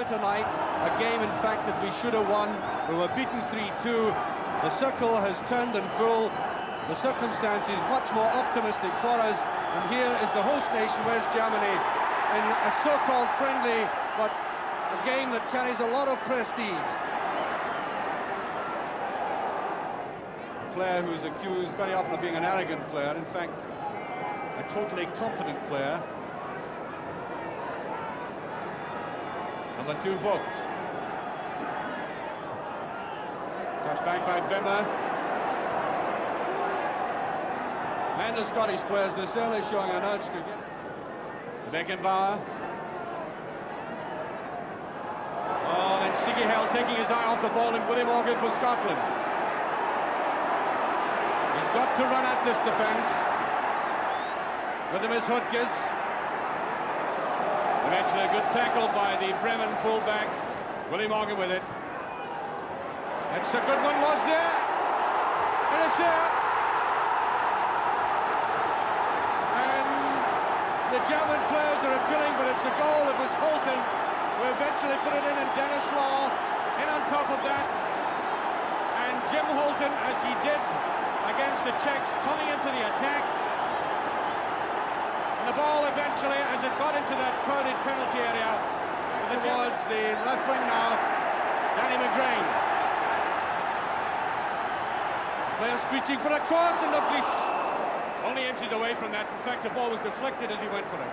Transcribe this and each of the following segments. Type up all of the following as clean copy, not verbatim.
bitter night, a game in fact that we should have won. We were beaten 3-2. The circle has turned in full. The circumstances much more optimistic for us. And here is the host nation, West Germany, in a so-called friendly, but a game that carries a lot of prestige. A player who's accused very often of being an arrogant player, in fact, a totally confident player. Number 2, Vogts. Touched back by Wimmer. And the Scottish players necessarily showing an urge to get. Beckenbauer. Oh, then Siggy taking his eye off the ball, and Willie Morgan for Scotland. He's got to run at this defence. With him is Höttges. Eventually a good tackle by the Bremen fullback. Willie Morgan with it. That's a good one, was there. And it's there. And the German players are appealing, but it's a goal. It was Holton who eventually put it in, and Denis in on top of that. And Jim Holton, as he did against the Czechs, coming into the attack. And the ball eventually, as it got into that crowded penalty area, towards the left wing now, McGrain. Player screeching for a cross, and Dalglish only inches away from that. In fact, the ball was deflected as he went for it.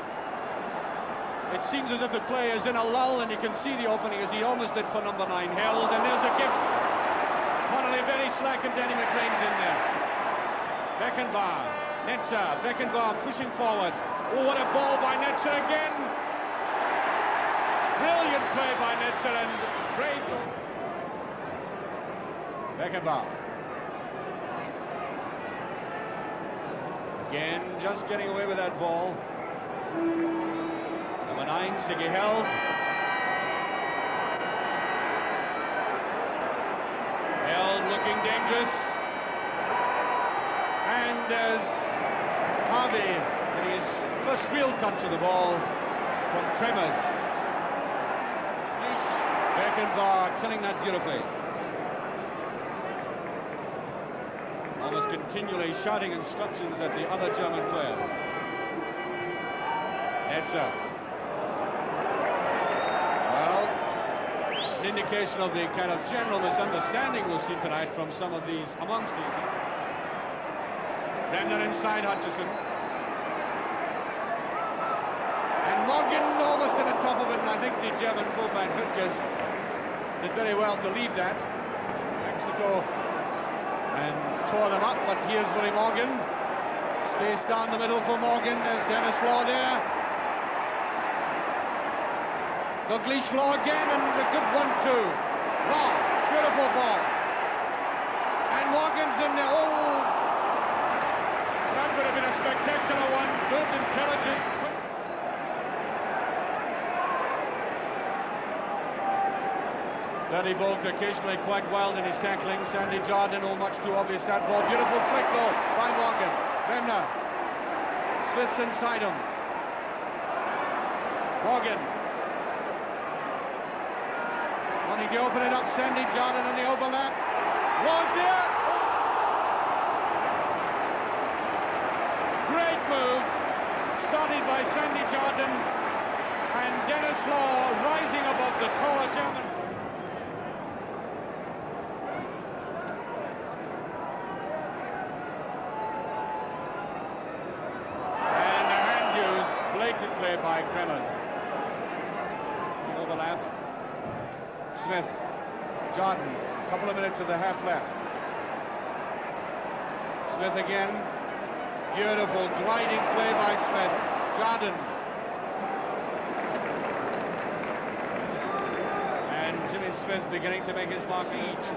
It seems as if the player is in a lull, and you can see the opening as he almost did for number 9, held, and there's a kick. Connelly very slack, and Denny McGrain's in there. Beckenbauer, Netzer, Beckenbauer pushing forward. Oh, what a ball by Netzer again. Brilliant play by Netzer, and great goal. Beckenbauer. Again, just getting away with that ball. Number 9, Siggy held. Held, looking dangerous. And there's Harvey getting his first real touch of the ball from Kremers. Beckenbauer killing that beautifully. Almost continually shouting instructions at the other German players. Netzer. Well, an indication of the kind of general misunderstanding we've seen tonight from some of these, amongst these. Bremner inside Hutchison. And Morgan almost at the top of it, and I think the German fullback Höttges did very well to leave that. Mexico and tore them up, but here's Willie Morgan. Space down the middle for Morgan. There's Denis there. Dalglish again, and a good one too. Wow, beautiful ball. And Morgan's in there. Oh, that would have been a spectacular one. Good, intelligent. Dirty Vogt occasionally quite wild in his tackling. Sandy Jardine, oh, much too obvious that ball. Beautiful flick though by Morgan. Bremner. Smith's inside him. Morgan. Wanting to open it up. Sandy Jardine on the overlap. Was there? Oh. Great move. Started by Sandy Jardine. And Denis rising above the taller German. Play by Kremers. The overlap. Smith. Jardine. A couple of minutes of the half left. Smith again. Beautiful gliding play by Smith. Jardine. And Jimmy Smith beginning to make his mark each.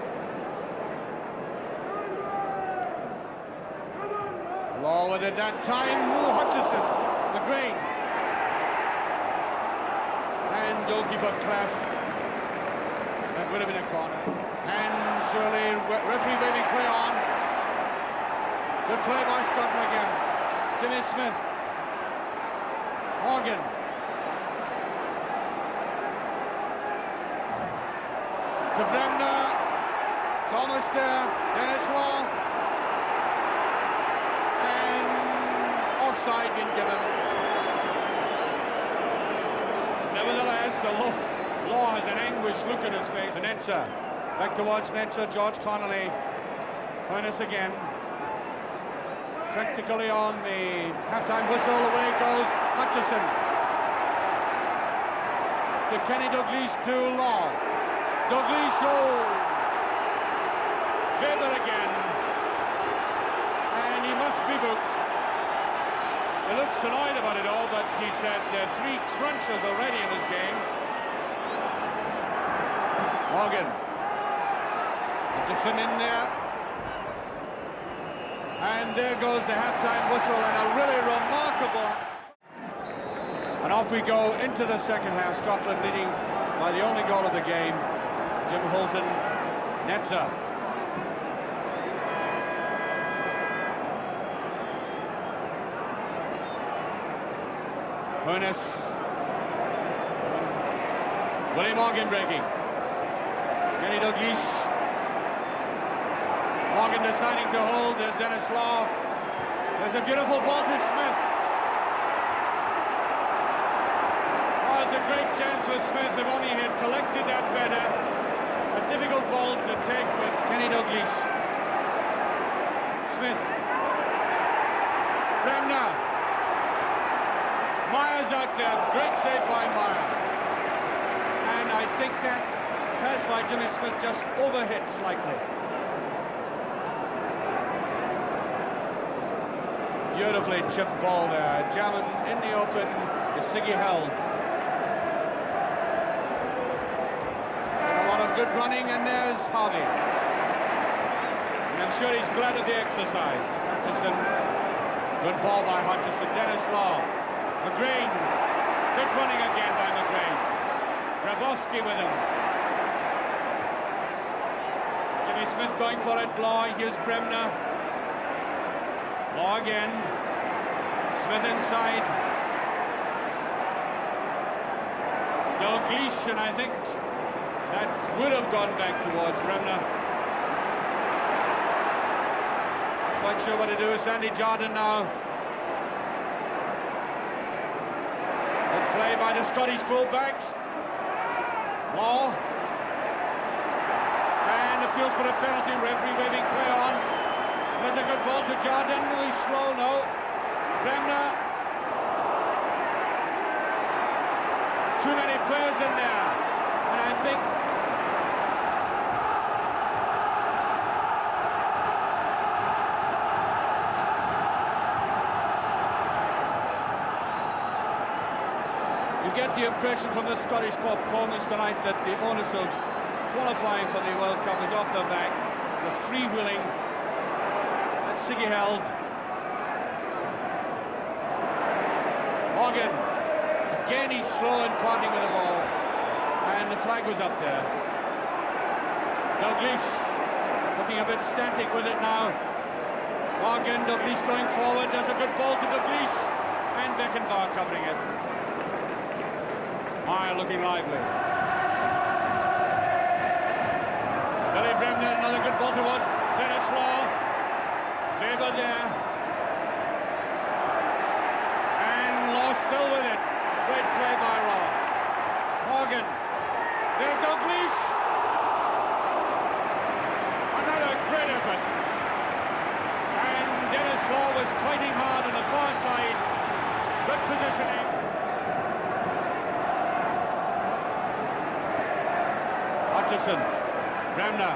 Law with it that time. Hutchison. McGrain. And goalkeeper Kleff. That would have been a corner. And surely referee waving play on. Good play by Scotland again. Jimmy Smith. Morgan. to Bremner. It's almost there. Dennis Law. And offside been given. Nevertheless, Law has an anguished look in his face. Netzer. Back towards Netzer. George Connelly. Hoeneß again. Practically on the half-time whistle. Away goes Hutchison. To Kenny Dalglish to Law. Dalglish, oh! Weber again. And he must be booked. He looks annoyed about it all, but he's had 3 crunches already in his game. Morgan. Hutchison in there. And there goes the half-time whistle, and a really remarkable... And off we go into the second half. Scotland leading by the only goal of the game. Jim Holton, Netzer. Hoeneß. Willie Morgan breaking. Kenny Dalglish. Morgan deciding to hold. There's Dennis Law. There's a beautiful ball to Smith. Oh, it's a great chance for Smith if only he had collected that better. A difficult ball to take with Kenny Dalglish. Smith. Bremner. Maier's out there. Great save by Maier. And I think that pass by Jimmy Smith just overhit slightly. Beautifully chipped ball there, jamming in the open, is Siggy held. And a lot of good running, and there's Harvey. And I'm sure he's glad of the exercise. Hutchison, good ball by Hutchison. Dennis Law, McGrain, good running again by McGrain. Grabowski with him. Jimmy Smith going for it, Law, here's Bremner. Law again. Smith inside. Dalglish, and I think that would have gone back towards Bremner. Not quite sure what to do. Sandy Jardine now. Good play by the Scottish fullbacks. Law. And appeals for a penalty. Referee waving play on. There's a good ball to Jardine. He's slow, no. Bremner. Too many players in there. And I think you get the impression from the Scottish performance tonight that the onus of qualifying for the World Cup is off their back. The freewheeling. Siggy held. Morgan. Again he's slow in parting with the ball. And the flag was up there. Dalglish looking a bit static with it now. Morgan, Dalglish going forward. There's a good ball to Dalglish. And Beckenbauer covering it. Maier looking lively. Billy Bremner, another good ball towards Dennis Law. Weber there. And Law still with it. Great play by Law. Morgan. There's Dalglish. Another great effort. And Dennis Law was fighting hard on the far side. Good positioning. Hutchison. Bremner.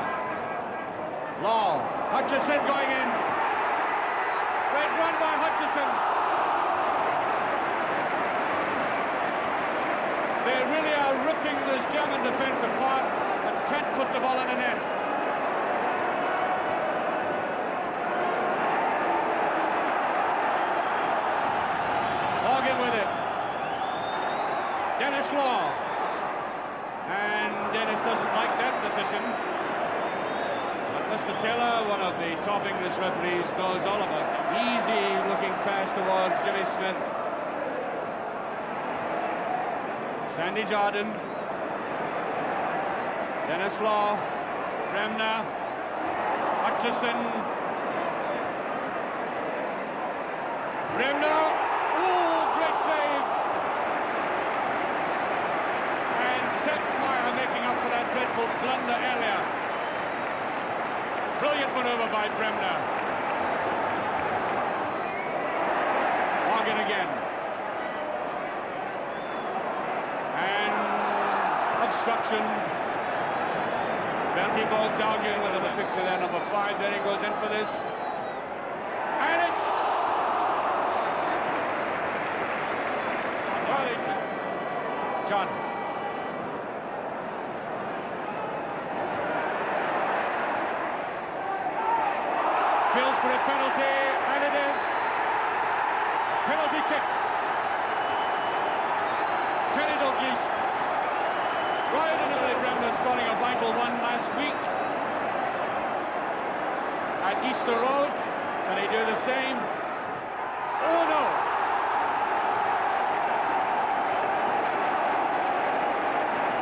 Law. Hutchison going in. Great run by Hutchison. They really are ripping this German defence apart, and can't put the ball in the net. Morgan with it. Dennis Law. And Dennis doesn't like that decision. Mr. Taylor, one of the top English referees, knows all about it. Easy looking pass towards Jimmy Smith. Sandy Jardine. Denis Law, Bremner, Hutchison, Bremner, ooh, great save! And Sepp Maier making up for that dreadful blunder earlier. Brilliant manoeuvre by Bremner. Morgan again. And obstruction. Bernd Vogts arguing with the picture there, number 5. There he goes in for this. And it's... Well, it's... John. Feels for a penalty, and it is. Penalty kick. Kenny Dalglish. Right into the Bremner, scoring a vital one last week at Easter Road. Can he do the same? Oh no!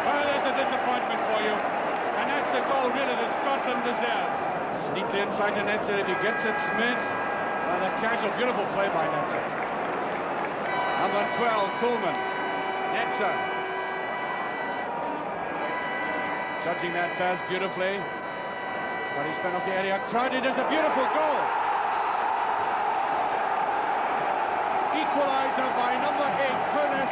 Well, there's a disappointment for you, and that's a goal really that Scotland deserved. It's neatly inside the Netzer. If he gets it, Smith. Well, a casual, beautiful play by Netzer. Number 12, Cullmann. Netzer. Judging that pass beautifully. Scottish penalty area. Crowded is a beautiful goal. Equalizer by number 8, Hoeneß.